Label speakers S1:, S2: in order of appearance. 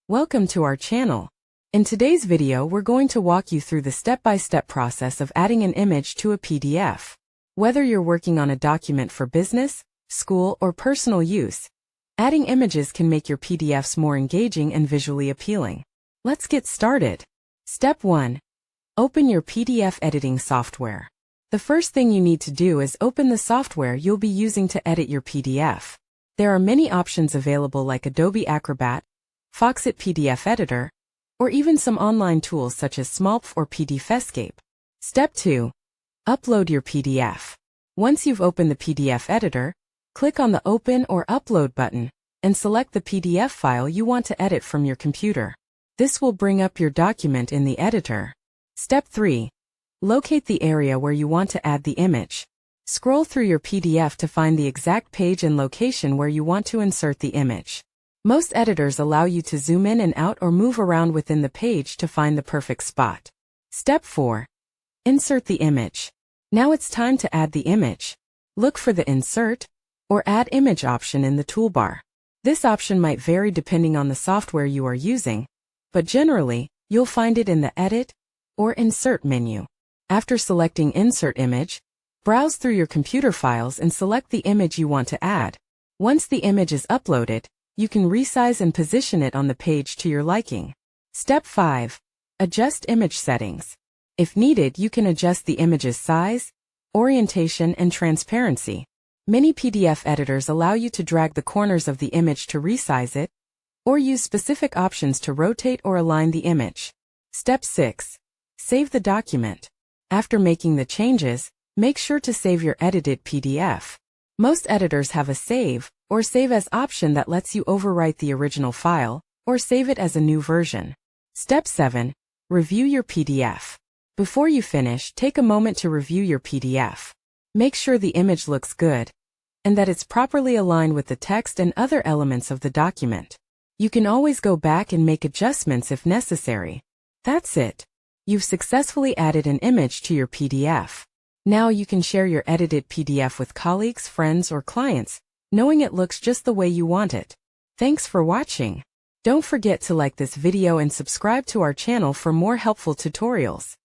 S1: Welcome to our channel. In today's video we're going to walk you through the step-by-step process of adding an image to a PDF. Whether you're working on a document for business, school, or personal use, adding images can make your PDFs more engaging and visually appealing. Let's get started. Step 1. Open your PDF editing software. The first thing you need to do is open the software you'll be using to edit your PDF. There are many options available like Adobe Acrobat, Foxit PDF Editor, or even some online tools such as Smolpf or PDFescape. Step 2. Upload your PDF. Once you've opened the PDF editor, click on the Open or Upload button and select the PDF file you want to edit from your computer. This will bring up your document in the editor. Step 3. Locate the area where you want to add the image. Scroll through your PDF to find the exact page and location where you want to insert the image. Most editors allow you to zoom in and out or move around within the page to find the perfect spot. Step 4. Insert the image. Now it's time to add the image. Look for the Insert or Add Image option in the toolbar. This option might vary depending on the software you are using, but generally, you'll find it in the Edit or Insert menu. After selecting Insert Image, browse through your computer files and select the image you want to add. Once the image is uploaded, you can resize and position it on the page to your liking. Step 5. Adjust image settings. If needed, you can adjust the image's size, orientation, and transparency. Many PDF editors allow you to drag the corners of the image to resize it, or use specific options to rotate or align the image. Step 6. Save the document. After making the changes, make sure to save your edited PDF. Most editors have a Save or Save As option that lets you overwrite the original file or save it as a new version. Step 7. Review your PDF. Before you finish, take a moment to review your PDF. Make sure the image looks good and that it's properly aligned with the text and other elements of the document. You can always go back and make adjustments if necessary. That's it. You've successfully added an image to your PDF. Now you can share your edited PDF with colleagues, friends, or clients, knowing it looks just the way you want it. Thanks for watching. Don't forget to like this video and subscribe to our channel for more helpful tutorials.